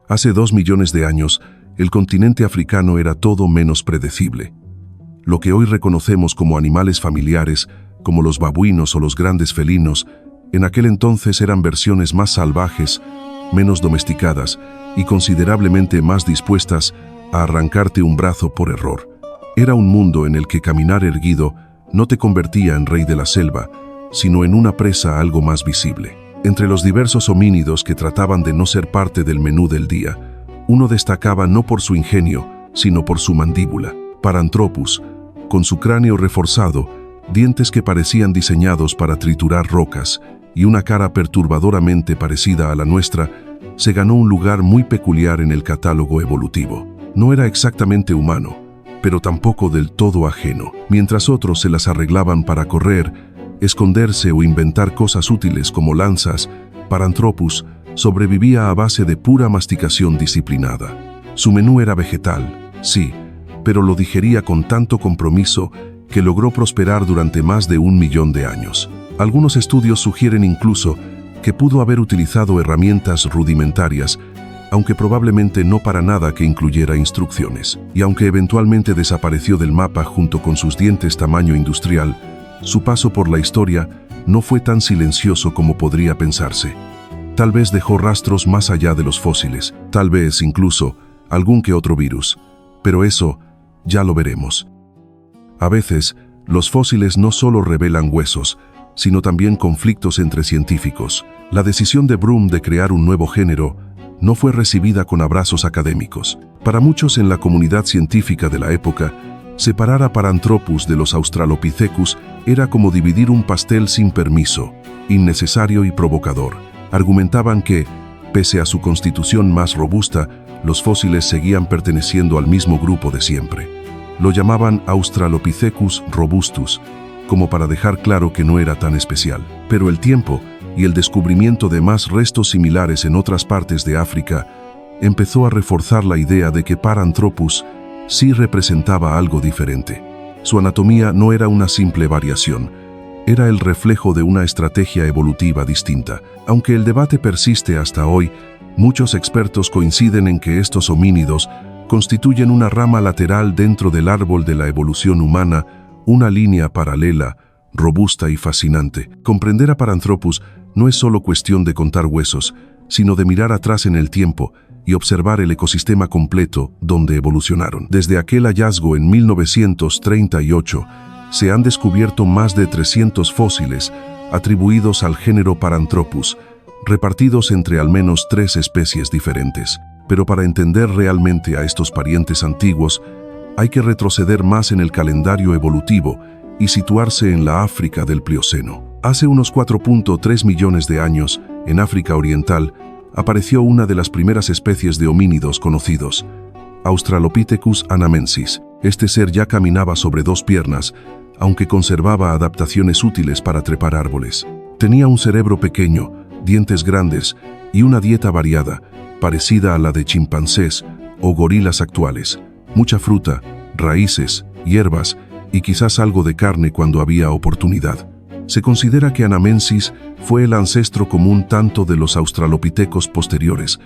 Hace 2 millones de años, el continente africano era todo menos predecible. Lo que hoy reconocemos como animales familiares, como los babuinos o los grandes felinos, en aquel entonces eran versiones más salvajes, menos domesticadas y considerablemente más dispuestas a arrancarte un brazo por error. Era un mundo en el que caminar erguido no te convertía en rey de la selva, sino en una presa algo más visible. Entre los diversos homínidos que trataban de no ser parte del menú del día, uno destacaba no por su ingenio, sino por su mandíbula. Paranthropus, con su cráneo reforzado, dientes que parecían diseñados para triturar rocas y una cara perturbadoramente parecida a la nuestra, se ganó un lugar muy peculiar en el catálogo evolutivo. No era exactamente humano, pero tampoco del todo ajeno. Mientras otros se las arreglaban para correr, esconderse o inventar cosas útiles como lanzas, Paranthropus sobrevivía a base de pura masticación disciplinada. Su menú era vegetal, sí, pero lo digería con tanto compromiso que logró prosperar durante más de 1 millón de años. Algunos estudios sugieren incluso que pudo haber utilizado herramientas rudimentarias, aunque probablemente no para nada que incluyera instrucciones. Y aunque eventualmente desapareció del mapa junto con sus dientes tamaño industrial, su paso por la historia no fue tan silencioso como podría pensarse. Tal vez dejó rastros más allá de los fósiles, tal vez incluso algún que otro virus, pero eso ya lo veremos. A veces, los fósiles no solo revelan huesos, sino también conflictos entre científicos. La decisión de Broom de crear un nuevo género no fue recibida con abrazos académicos. Para muchos en la comunidad científica de la época, separar a Paranthropus de los Australopithecus era como dividir un pastel sin permiso, innecesario y provocador. Argumentaban que, pese a su constitución más robusta, los fósiles seguían perteneciendo al mismo grupo de siempre. Lo llamaban Australopithecus robustus, como para dejar claro que no era tan especial. Pero el tiempo y el descubrimiento de más restos similares en otras partes de África empezó a reforzar la idea de que Paranthropus sí representaba algo diferente. Su anatomía no era una simple variación, era el reflejo de una estrategia evolutiva distinta. Aunque el debate persiste hasta hoy, muchos expertos coinciden en que estos homínidos constituyen una rama lateral dentro del árbol de la evolución humana, una línea paralela, robusta y fascinante. Comprender a Paranthropus no es solo cuestión de contar huesos, sino de mirar atrás en el tiempo y observar el ecosistema completo donde evolucionaron. Desde aquel hallazgo en 1938, se han descubierto más de 300 fósiles atribuidos al género Paranthropus, repartidos entre al menos 3 especies diferentes. Pero para entender realmente a estos parientes antiguos, hay que retroceder más en el calendario evolutivo y situarse en la África del Plioceno. Hace unos 4.3 millones de años, en África Oriental, apareció una de las primeras especies de homínidos conocidos, Australopithecus anamensis. Este ser ya caminaba sobre 2 piernas, aunque conservaba adaptaciones útiles para trepar árboles. Tenía un cerebro pequeño, dientes grandes y una dieta variada, parecida a la de chimpancés o gorilas actuales. Mucha fruta, raíces, hierbas y quizás algo de carne cuando había oportunidad. Se considera que Anamensis fue el ancestro común tanto de los australopithecos posteriores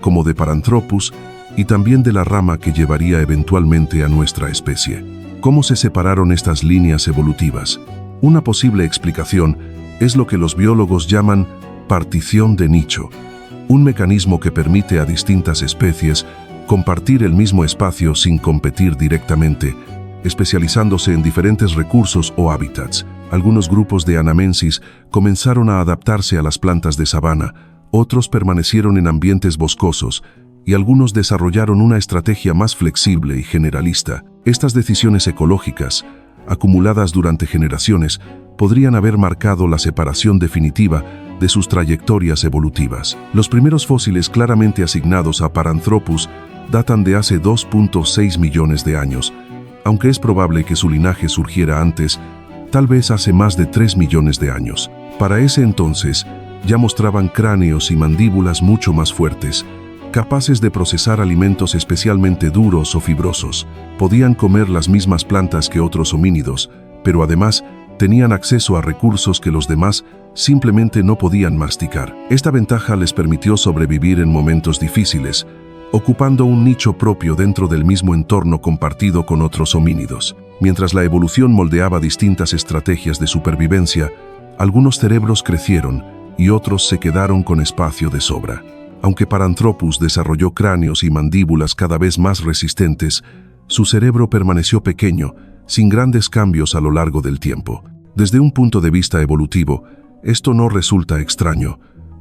como de Paranthropus y también de la rama que llevaría eventualmente a nuestra especie. ¿Cómo se separaron estas líneas evolutivas? Una posible explicación es lo que los biólogos llaman partición de nicho, un mecanismo que permite a distintas especies compartir el mismo espacio sin competir directamente, especializándose en diferentes recursos o hábitats. Algunos grupos de Anamensis comenzaron a adaptarse a las plantas de sabana, otros permanecieron en ambientes boscosos y algunos desarrollaron una estrategia más flexible y generalista. Estas decisiones ecológicas, acumuladas durante generaciones, podrían haber marcado la separación definitiva de sus trayectorias evolutivas. Los primeros fósiles claramente asignados a Paranthropus datan de hace 2.6 millones de años, aunque es probable que su linaje surgiera antes, tal vez hace más de 3 millones de años. Para ese entonces, ya mostraban cráneos y mandíbulas mucho más fuertes, capaces de procesar alimentos especialmente duros o fibrosos. Podían comer las mismas plantas que otros homínidos, pero además tenían acceso a recursos que los demás simplemente no podían masticar. Esta ventaja les permitió sobrevivir en momentos difíciles, ocupando un nicho propio dentro del mismo entorno compartido con otros homínidos. Mientras la evolución moldeaba distintas estrategias de supervivencia, algunos cerebros crecieron y otros se quedaron con espacio de sobra. Aunque Paranthropus desarrolló cráneos y mandíbulas cada vez más resistentes, su cerebro permaneció pequeño, sin grandes cambios a lo largo del tiempo. Desde un punto de vista evolutivo, esto no resulta extraño.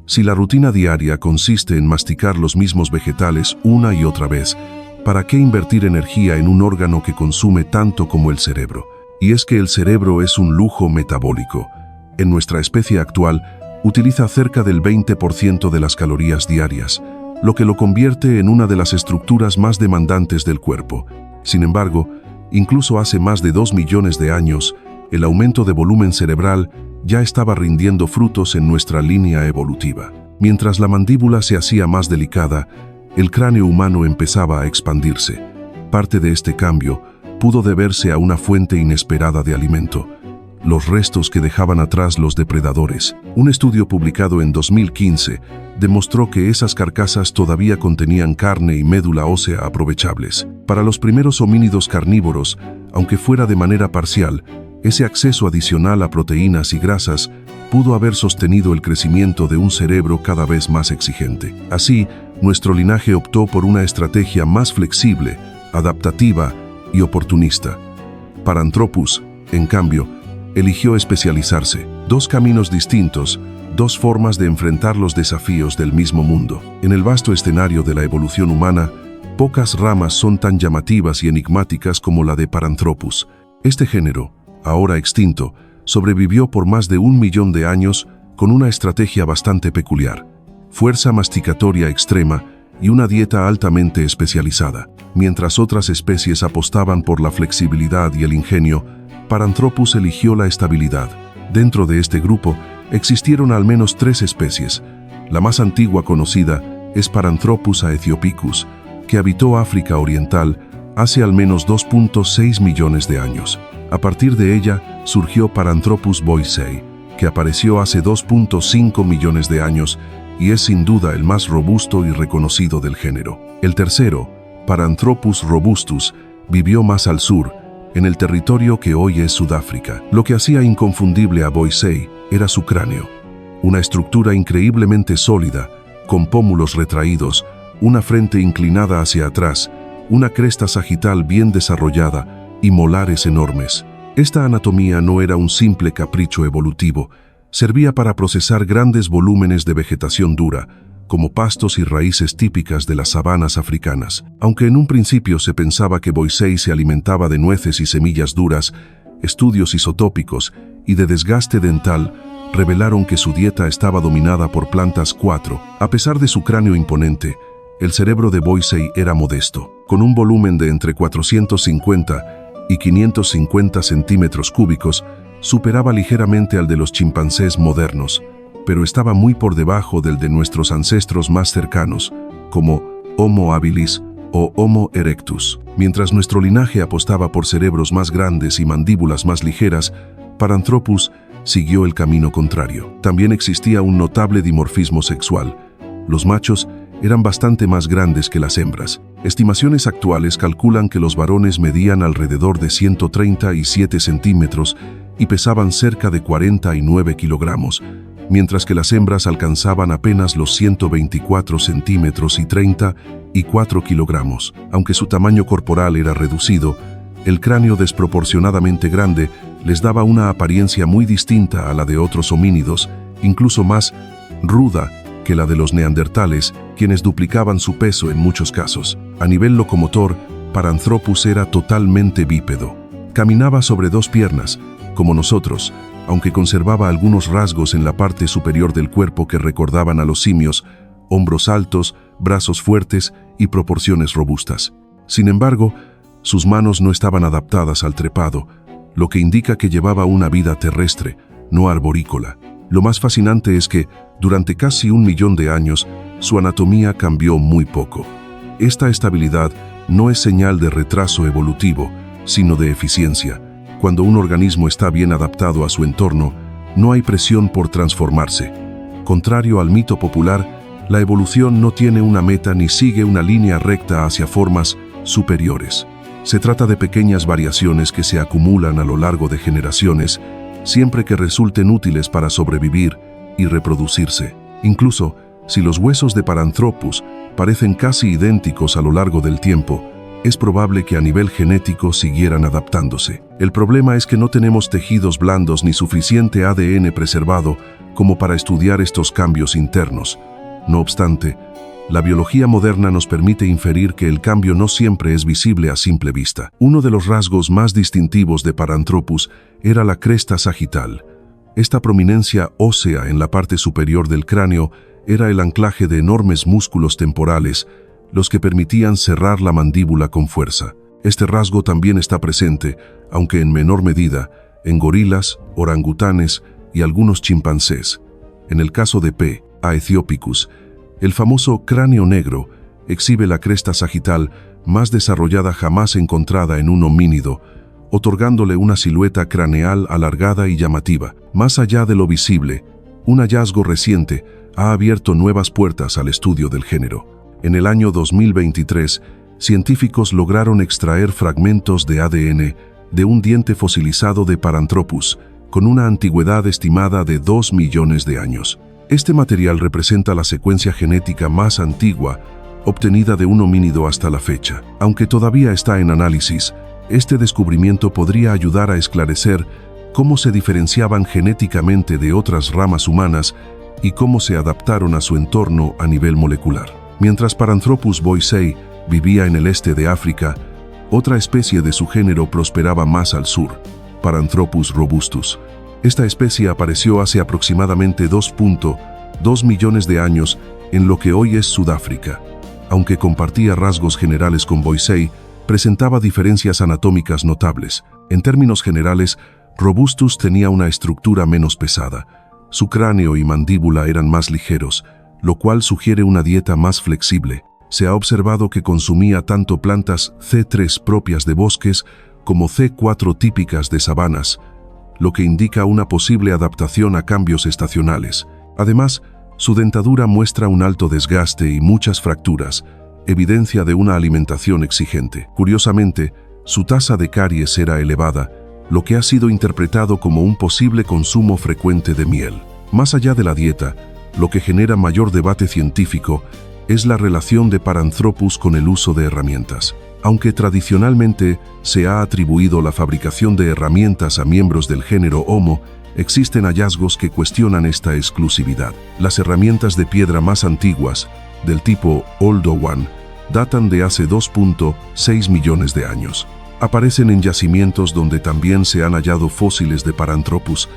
Si la rutina diaria consiste en masticar los mismos vegetales una y otra vez, ¿para qué invertir energía en un órgano que consume tanto como el cerebro? Y es que el cerebro es un lujo metabólico. En nuestra especie actual, utiliza cerca del 20% de las calorías diarias, lo que lo convierte en una de las estructuras más demandantes del cuerpo. Sin embargo, incluso hace más de 2 millones de años, el aumento de volumen cerebral ya estaba rindiendo frutos en nuestra línea evolutiva. Mientras la mandíbula se hacía más delicada, el cráneo humano empezaba a expandirse. Parte de este cambio pudo deberse a una fuente inesperada de alimento: los restos que dejaban atrás los depredadores. Un estudio publicado en 2015 demostró que esas carcasas todavía contenían carne y médula ósea aprovechables. Para los primeros homínidos carnívoros, aunque fuera de manera parcial, ese acceso adicional a proteínas y grasas pudo haber sostenido el crecimiento de un cerebro cada vez más exigente. Así, nuestro linaje optó por una estrategia más flexible, adaptativa y oportunista. Paranthropus, en cambio, eligió especializarse. Dos caminos distintos, dos formas de enfrentar los desafíos del mismo mundo. En el vasto escenario de la evolución humana, pocas ramas son tan llamativas y enigmáticas como la de Paranthropus. Este género, ahora extinto, sobrevivió por más de 1 millón de años con una estrategia bastante peculiar: fuerza masticatoria extrema y una dieta altamente especializada. Mientras otras especies apostaban por la flexibilidad y el ingenio, Paranthropus eligió la estabilidad. Dentro de este grupo existieron al menos 3 especies. La más antigua conocida es Paranthropus aethiopicus, que habitó África Oriental hace al menos 2.6 millones de años. A partir de ella surgió Paranthropus boisei, que apareció hace 2.5 millones de años y es sin duda el más robusto y reconocido del género. El tercero, Paranthropus robustus, vivió más al sur, en el territorio que hoy es Sudáfrica. Lo que hacía inconfundible a boisei era su cráneo, una estructura increíblemente sólida, con pómulos retraídos, una frente inclinada hacia atrás, una cresta sagital bien desarrollada y molares enormes. Esta anatomía no era un simple capricho evolutivo, servía para procesar grandes volúmenes de vegetación dura, como pastos y raíces típicas de las sabanas africanas. Aunque en un principio se pensaba que boisei se alimentaba de nueces y semillas duras, estudios isotópicos y de desgaste dental revelaron que su dieta estaba dominada por plantas 4. A pesar de su cráneo imponente, el cerebro de boisei era modesto. Con un volumen de entre 450 y 550 centímetros cúbicos, superaba ligeramente al de los chimpancés modernos, pero estaba muy por debajo del de nuestros ancestros más cercanos, como Homo habilis o Homo erectus. Mientras nuestro linaje apostaba por cerebros más grandes y mandíbulas más ligeras, Paranthropus siguió el camino contrario. También existía un notable dimorfismo sexual. Los machos eran bastante más grandes que las hembras. Estimaciones actuales calculan que los varones medían alrededor de 137 centímetros y pesaban cerca de 49 kilogramos, mientras que las hembras alcanzaban apenas los 124 centímetros y 34 kilogramos. Aunque su tamaño corporal era reducido, el cráneo desproporcionadamente grande les daba una apariencia muy distinta a la de otros homínidos, incluso más ruda que la de los neandertales, quienes duplicaban su peso en muchos casos. A nivel locomotor, Paranthropus era totalmente bípedo. Caminaba sobre 2 piernas, como nosotros, aunque conservaba algunos rasgos en la parte superior del cuerpo que recordaban a los simios: hombros altos, brazos fuertes y proporciones robustas. Sin embargo, sus manos no estaban adaptadas al trepado, lo que indica que llevaba una vida terrestre, no arborícola. Lo más fascinante es que, durante casi 1 millón de años, su anatomía cambió muy poco. Esta estabilidad no es señal de retraso evolutivo, sino de eficiencia. Cuando un organismo está bien adaptado a su entorno, no hay presión por transformarse. Contrario al mito popular, La evolución no tiene una meta ni sigue una línea recta hacia formas superiores. Se trata de pequeñas variaciones que se acumulan a lo largo de generaciones, siempre que resulten útiles para sobrevivir y reproducirse. Incluso, si los huesos de Paranthropus parecen casi idénticos a lo largo del tiempo, es probable que a nivel genético siguieran adaptándose. El problema es que no tenemos tejidos blandos ni suficiente ADN preservado como para estudiar estos cambios internos. No obstante, la biología moderna nos permite inferir que el cambio no siempre es visible a simple vista. Uno de los rasgos más distintivos de Paranthropus era la cresta sagital. Esta prominencia ósea en la parte superior del cráneo era el anclaje de enormes músculos temporales, los que permitían cerrar la mandíbula con fuerza. Este rasgo también está presente, aunque en menor medida, en gorilas, orangutanes y algunos chimpancés. En el caso de P. aethiopicus, el famoso cráneo negro exhibe la cresta sagital más desarrollada jamás encontrada en un homínido, otorgándole una silueta craneal alargada y llamativa. Más allá de lo visible, un hallazgo reciente ha abierto nuevas puertas al estudio del género. En el año 2023, científicos lograron extraer fragmentos de ADN de un diente fosilizado de Paranthropus, con una antigüedad estimada de 2 millones de años. Este material representa la secuencia genética más antigua obtenida de un homínido hasta la fecha. Aunque todavía está en análisis, este descubrimiento podría ayudar a esclarecer cómo se diferenciaban genéticamente de otras ramas humanas y cómo se adaptaron a su entorno a nivel molecular. Mientras Paranthropus boisei vivía en el este de África, otra especie de su género prosperaba más al sur, Paranthropus robustus. Esta especie apareció hace aproximadamente 2.2 millones de años en lo que hoy es Sudáfrica. Aunque compartía rasgos generales con boisei, presentaba diferencias anatómicas notables. En términos generales, Robustus tenía una estructura menos pesada. Su cráneo y mandíbula eran más ligeros, lo cual sugiere una dieta más flexible. Se ha observado que consumía tanto plantas C3 propias de bosques como C4 típicas de sabanas, lo que indica una posible adaptación a cambios estacionales. Además, su dentadura muestra un alto desgaste y muchas fracturas, evidencia de una alimentación exigente. Curiosamente, su tasa de caries era elevada, lo que ha sido interpretado como un posible consumo frecuente de miel. Más allá de la dieta, lo que genera mayor debate científico es la relación de Paranthropus con el uso de herramientas. Aunque tradicionalmente se ha atribuido la fabricación de herramientas a miembros del género Homo, existen hallazgos que cuestionan esta exclusividad. Las herramientas de piedra más antiguas, del tipo Oldowan, datan de hace 2.6 millones de años. Aparecen en yacimientos donde también se han hallado fósiles de Paranthropus,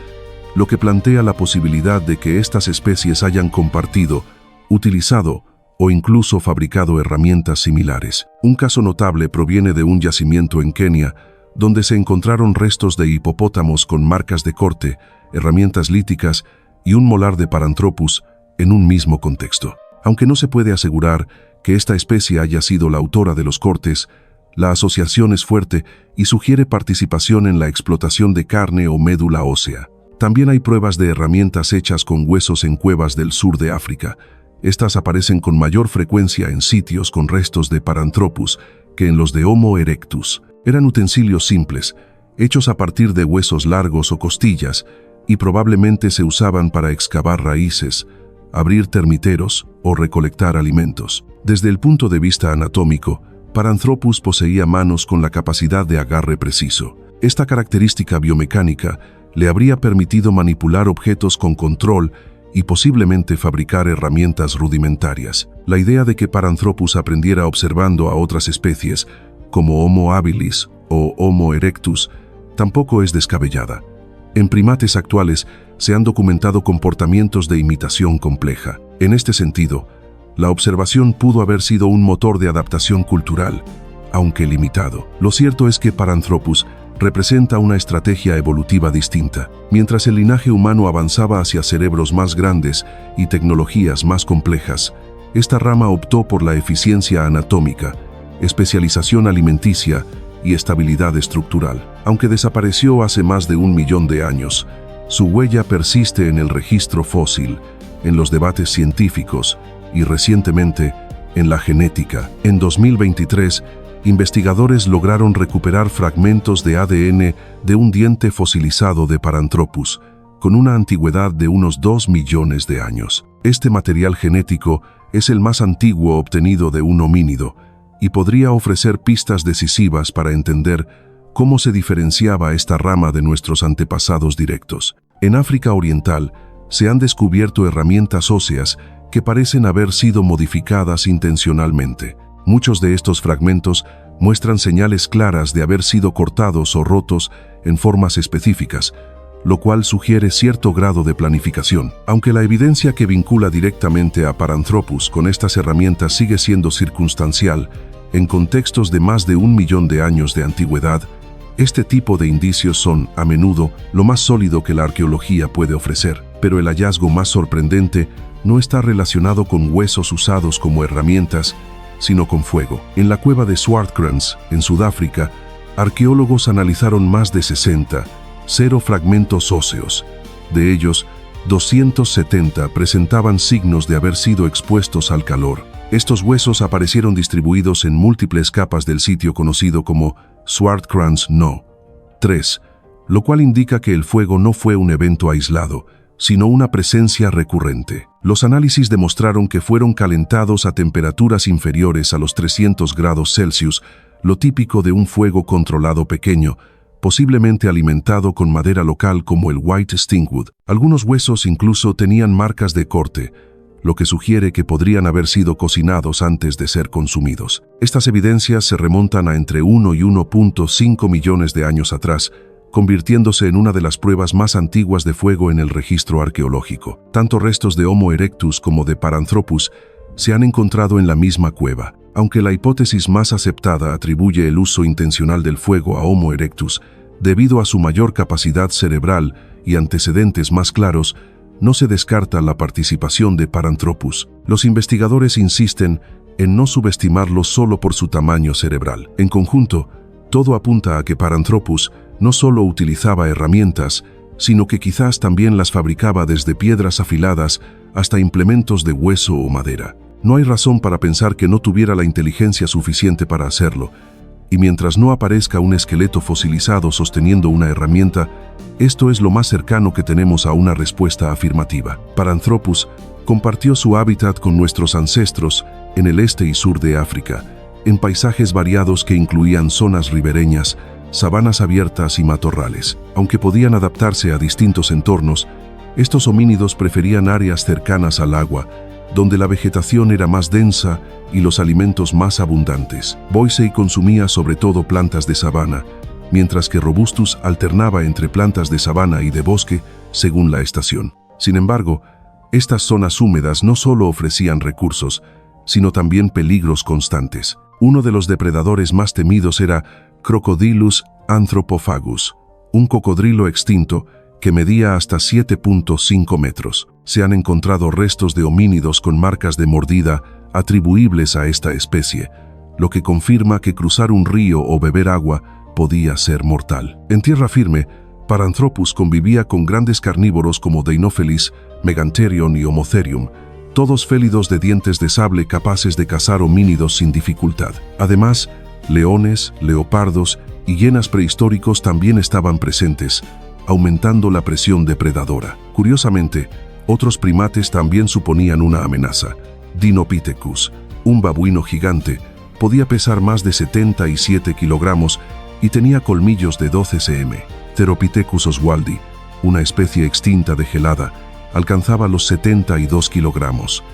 lo que plantea la posibilidad de que estas especies hayan compartido, utilizado o incluso fabricado herramientas similares. Un caso notable proviene de un yacimiento en Kenia, donde se encontraron restos de hipopótamos con marcas de corte, herramientas líticas y un molar de Paranthropus en un mismo contexto. Aunque no se puede asegurar que esta especie haya sido la autora de los cortes, la asociación es fuerte y sugiere participación en la explotación de carne o médula ósea. También hay pruebas de herramientas hechas con huesos en cuevas del sur de África. Estas aparecen con mayor frecuencia en sitios con restos de Paranthropus que en los de Homo erectus. Eran utensilios simples, hechos a partir de huesos largos o costillas, y probablemente se usaban para excavar raíces, abrir termiteros o recolectar alimentos. Desde el punto de vista anatómico, Paranthropus poseía manos con la capacidad de agarre preciso. Esta característica biomecánica le habría permitido manipular objetos con control y posiblemente fabricar herramientas rudimentarias. La idea de que Paranthropus aprendiera observando a otras especies, como Homo habilis o Homo erectus, tampoco es descabellada. En primates actuales se han documentado comportamientos de imitación compleja. En este sentido, la observación pudo haber sido un motor de adaptación cultural, aunque limitado. Lo cierto es que Paranthropus representa una estrategia evolutiva distinta. Mientras el linaje humano avanzaba hacia cerebros más grandes y tecnologías más complejas, esta rama optó por la eficiencia anatómica, especialización alimenticia y estabilidad estructural. Aunque desapareció hace más de 1 millón de años, su huella persiste en el registro fósil, en los debates científicos y recientemente en la genética. En 2023, investigadores lograron recuperar fragmentos de ADN de un diente fosilizado de Paranthropus, con una antigüedad de unos 2 millones de años. Este material genético es el más antiguo obtenido de un homínido y podría ofrecer pistas decisivas para entender cómo se diferenciaba esta rama de nuestros antepasados directos. En África Oriental, se han descubierto herramientas óseas que parecen haber sido modificadas intencionalmente. Muchos de estos fragmentos muestran señales claras de haber sido cortados o rotos en formas específicas, lo cual sugiere cierto grado de planificación. Aunque la evidencia que vincula directamente a Paranthropus con estas herramientas sigue siendo circunstancial, en contextos de más de 1 millón de años de antigüedad, este tipo de indicios son, a menudo, lo más sólido que la arqueología puede ofrecer. Pero el hallazgo más sorprendente no está relacionado con huesos usados como herramientas, sino con fuego. En la cueva de Swartkrans, en Sudáfrica, arqueólogos analizaron más de 60 fragmentos óseos. De ellos, 270 presentaban signos de haber sido expuestos al calor. Estos huesos aparecieron distribuidos en múltiples capas del sitio conocido como Swartkrans No. 3, lo cual indica que el fuego no fue un evento aislado, sino una presencia recurrente. Los análisis demostraron que fueron calentados a temperaturas inferiores a los 300 grados Celsius, lo típico de un fuego controlado pequeño, posiblemente alimentado con madera local como el White Stinkwood. Algunos huesos incluso tenían marcas de corte, lo que sugiere que podrían haber sido cocinados antes de ser consumidos. Estas evidencias se remontan a entre 1 y 1.5 millones de años atrás, convirtiéndose en una de las pruebas más antiguas de fuego en el registro arqueológico. Tanto restos de Homo erectus como de Paranthropus se han encontrado en la misma cueva. Aunque la hipótesis más aceptada atribuye el uso intencional del fuego a Homo erectus, debido a su mayor capacidad cerebral y antecedentes más claros, no se descarta la participación de Paranthropus. Los investigadores insisten en no subestimarlo solo por su tamaño cerebral. En conjunto, todo apunta a que Paranthropus no solo utilizaba herramientas, sino que quizás también las fabricaba desde piedras afiladas hasta implementos de hueso o madera. No hay razón para pensar que no tuviera la inteligencia suficiente para hacerlo, y mientras no aparezca un esqueleto fosilizado sosteniendo una herramienta, esto es lo más cercano que tenemos a una respuesta afirmativa. Paranthropus compartió su hábitat con nuestros ancestros en el este y sur de África, en paisajes variados que incluían zonas ribereñas, sabanas abiertas y matorrales. Aunque podían adaptarse a distintos entornos, estos homínidos preferían áreas cercanas al agua, donde la vegetación era más densa y los alimentos más abundantes. Boisei consumía sobre todo plantas de sabana, mientras que Robustus alternaba entre plantas de sabana y de bosque según la estación. Sin embargo, estas zonas húmedas no solo ofrecían recursos, sino también peligros constantes. Uno de los depredadores más temidos era Crocodylus anthropophagus, un cocodrilo extinto que medía hasta 7.5 metros. Se han encontrado restos de homínidos con marcas de mordida atribuibles a esta especie, lo que confirma que cruzar un río o beber agua podía ser mortal. En tierra firme, Paranthropus convivía con grandes carnívoros como Deinofelis, Megantherion y Homotherium, todos félidos de dientes de sable capaces de cazar homínidos sin dificultad. Además, leones, leopardos y hienas prehistóricos también estaban presentes, aumentando la presión depredadora. Curiosamente, otros primates también suponían una amenaza. Dinopithecus, un babuino gigante, podía pesar más de 77 kilogramos y tenía colmillos de 12 cm. Theropithecus oswaldi, una especie extinta de gelada, alcanzaba los 72 kilogramos.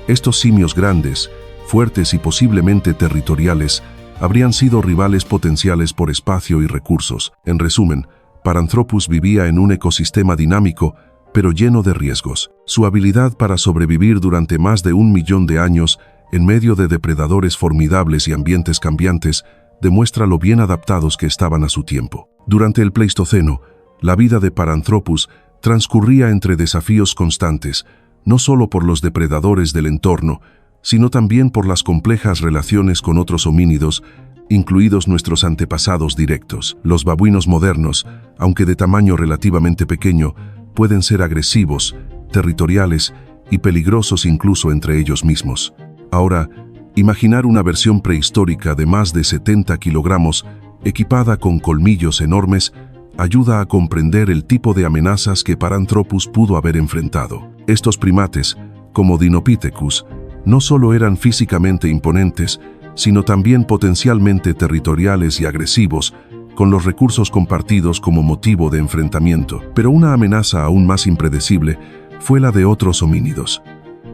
Estos simios grandes, fuertes y posiblemente territoriales, habrían sido rivales potenciales por espacio y recursos. En resumen, Paranthropus vivía en un ecosistema dinámico, pero lleno de riesgos. Su habilidad para sobrevivir durante más de 1 millón de años en medio de depredadores formidables y ambientes cambiantes demuestra lo bien adaptados que estaban a su tiempo. Durante el Pleistoceno, la vida de Paranthropus transcurría entre desafíos constantes, no solo por los depredadores del entorno, sino también por las complejas relaciones con otros homínidos, incluidos nuestros antepasados directos. Los babuinos modernos, aunque de tamaño relativamente pequeño, pueden ser agresivos, territoriales y peligrosos incluso entre ellos mismos. Ahora, imaginar una versión prehistórica de más de 70 kilogramos, equipada con colmillos enormes, ayuda a comprender el tipo de amenazas que Paranthropus pudo haber enfrentado. Estos primates, como Dinopithecus, no solo eran físicamente imponentes, sino también potencialmente territoriales y agresivos, con los recursos compartidos como motivo de enfrentamiento. Pero una amenaza aún más impredecible fue la de otros homínidos.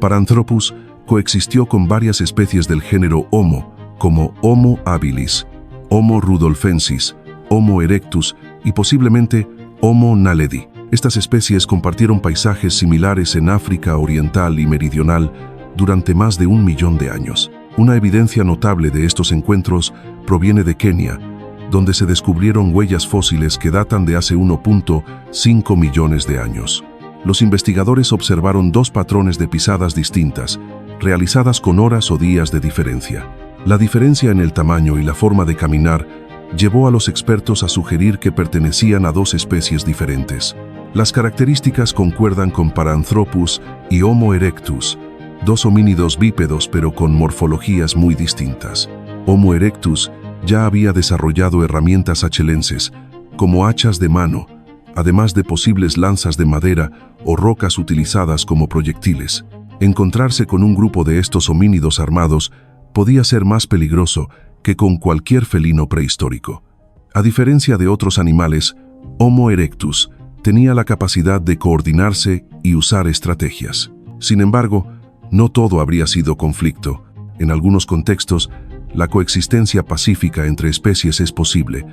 Paranthropus coexistió con varias especies del género Homo, como Homo habilis, Homo rudolfensis, Homo erectus y posiblemente Homo naledi. Estas especies compartieron paisajes similares en África Oriental y Meridional durante más de 1 millón de años. Una evidencia notable de estos encuentros proviene de Kenia, donde se descubrieron huellas fósiles que datan de hace 1.5 millones de años. Los investigadores observaron 2 patrones de pisadas distintas, realizadas con horas o días de diferencia. La diferencia en el tamaño y la forma de caminar llevó a los expertos a sugerir que pertenecían a 2 especies diferentes. Las características concuerdan con Paranthropus y Homo erectus, 2 homínidos bípedos pero con morfologías muy distintas. Homo erectus ya había desarrollado herramientas hachelenses, como hachas de mano, además de posibles lanzas de madera o rocas utilizadas como proyectiles. Encontrarse con un grupo de estos homínidos armados podía ser más peligroso que con cualquier felino prehistórico. A diferencia de otros animales, Homo erectus tenía la capacidad de coordinarse y usar estrategias. Sin embargo, no todo habría sido conflicto. En algunos contextos, la coexistencia pacífica entre especies es posible,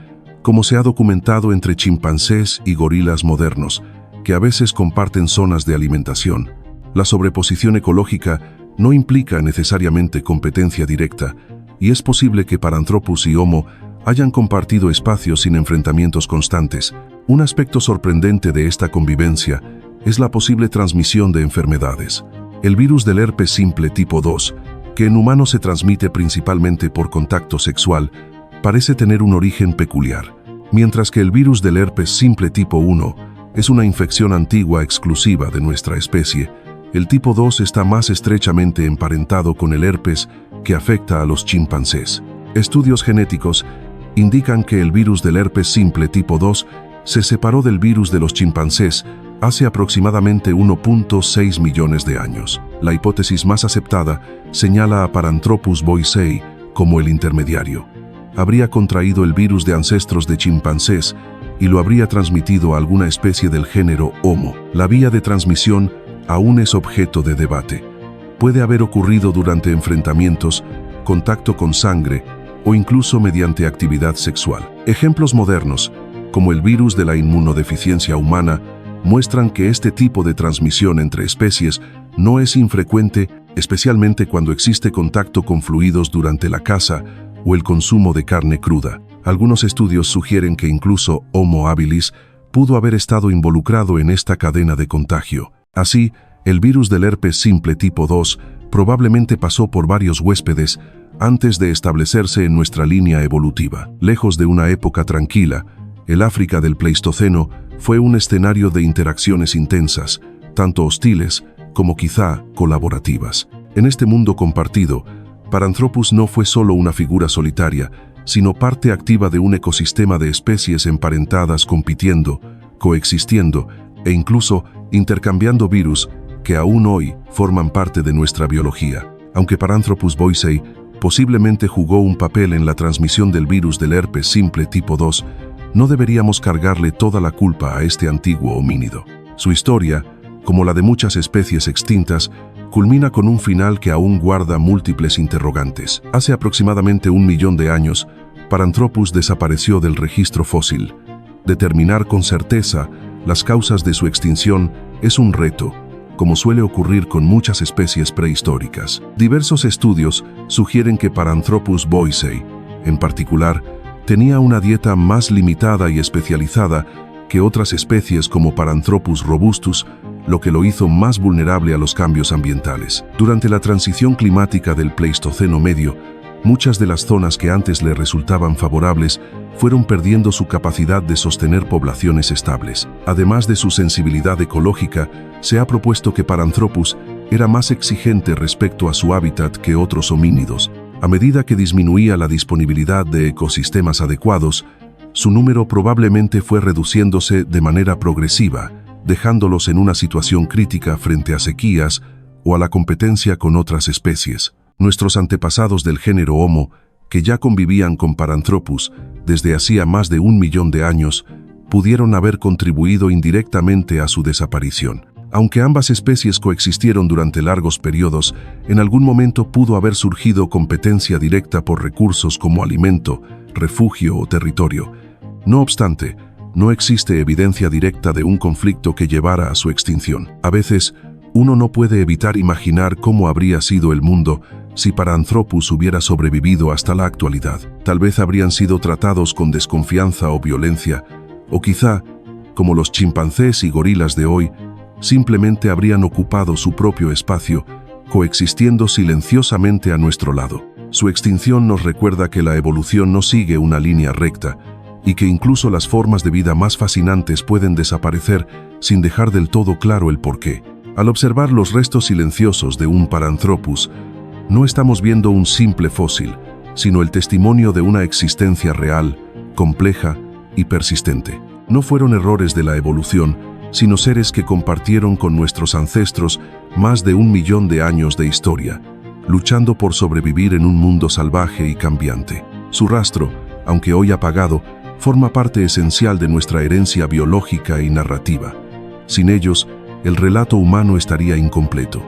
como se ha documentado entre chimpancés y gorilas modernos, que a veces comparten zonas de alimentación. La sobreposición ecológica no implica necesariamente competencia directa, y es posible que Paranthropus y Homo hayan compartido espacios sin enfrentamientos constantes. Un aspecto sorprendente de esta convivencia es la posible transmisión de enfermedades. El virus del herpes simple tipo 2, que en humanos se transmite principalmente por contacto sexual, parece tener un origen peculiar, mientras que el virus del herpes simple tipo 1 es una infección antigua exclusiva de nuestra especie. El tipo 2 está más estrechamente emparentado con el herpes que afecta a los chimpancés. Estudios genéticos indican que el virus del herpes simple tipo 2 se separó del virus de los chimpancés hace aproximadamente 1.6 millones de años. La hipótesis más aceptada señala a Paranthropus boisei como el intermediario. Habría contraído el virus de ancestros de chimpancés y lo habría transmitido a alguna especie del género Homo. La vía de transmisión aún es objeto de debate. Puede haber ocurrido durante enfrentamientos, contacto con sangre o incluso mediante actividad sexual. Ejemplos modernos, como el virus de la inmunodeficiencia humana, muestran que este tipo de transmisión entre especies no es infrecuente, especialmente cuando existe contacto con fluidos durante la caza o el consumo de carne cruda. Algunos estudios sugieren que incluso Homo habilis pudo haber estado involucrado en esta cadena de contagio. Así, el virus del herpes simple tipo 2 probablemente pasó por varios huéspedes antes de establecerse en nuestra línea evolutiva. Lejos de una época tranquila, el África del Pleistoceno fue un escenario de interacciones intensas, tanto hostiles como quizá colaborativas. En este mundo compartido, Paranthropus no fue solo una figura solitaria, sino parte activa de un ecosistema de especies emparentadas compitiendo, coexistiendo e incluso intercambiando virus que aún hoy forman parte de nuestra biología. Aunque Paranthropus boisei posiblemente jugó un papel en la transmisión del virus del herpes simple tipo 2, no deberíamos cargarle toda la culpa a este antiguo homínido. Su historia, como la de muchas especies extintas, culmina con un final que aún guarda múltiples interrogantes. Hace aproximadamente 1 millón de años, Paranthropus desapareció del registro fósil. Determinar con certeza las causas de su extinción es un reto, como suele ocurrir con muchas especies prehistóricas. Diversos estudios sugieren que Paranthropus boisei, en particular, tenía una dieta más limitada y especializada que otras especies como Paranthropus robustus, lo que lo hizo más vulnerable a los cambios ambientales. Durante la transición climática del Pleistoceno medio, muchas de las zonas que antes le resultaban favorables fueron perdiendo su capacidad de sostener poblaciones estables. Además de su sensibilidad ecológica, se ha propuesto que Paranthropus era más exigente respecto a su hábitat que otros homínidos. A medida que disminuía la disponibilidad de ecosistemas adecuados, su número probablemente fue reduciéndose de manera progresiva, dejándolos en una situación crítica frente a sequías o a la competencia con otras especies. Nuestros antepasados del género Homo, que ya convivían con Paranthropus desde hacía más de 1 millón de años, pudieron haber contribuido indirectamente a su desaparición. Aunque ambas especies coexistieron durante largos periodos, en algún momento pudo haber surgido competencia directa por recursos como alimento, refugio o territorio. No obstante, no existe evidencia directa de un conflicto que llevara a su extinción. A veces, uno no puede evitar imaginar cómo habría sido el mundo si Paranthropus hubiera sobrevivido hasta la actualidad. Tal vez habrían sido tratados con desconfianza o violencia, o quizá, como los chimpancés y gorilas de hoy, simplemente habrían ocupado su propio espacio, coexistiendo silenciosamente a nuestro lado. Su extinción nos recuerda que la evolución no sigue una línea recta, y que incluso las formas de vida más fascinantes pueden desaparecer sin dejar del todo claro el porqué. Al observar los restos silenciosos de un Paranthropus, no estamos viendo un simple fósil, sino el testimonio de una existencia real, compleja y persistente. No fueron errores de la evolución, sino seres que compartieron con nuestros ancestros más de 1 millón de años de historia, luchando por sobrevivir en un mundo salvaje y cambiante. Su rastro, aunque hoy apagado, forma parte esencial de nuestra herencia biológica y narrativa. Sin ellos, el relato humano estaría incompleto.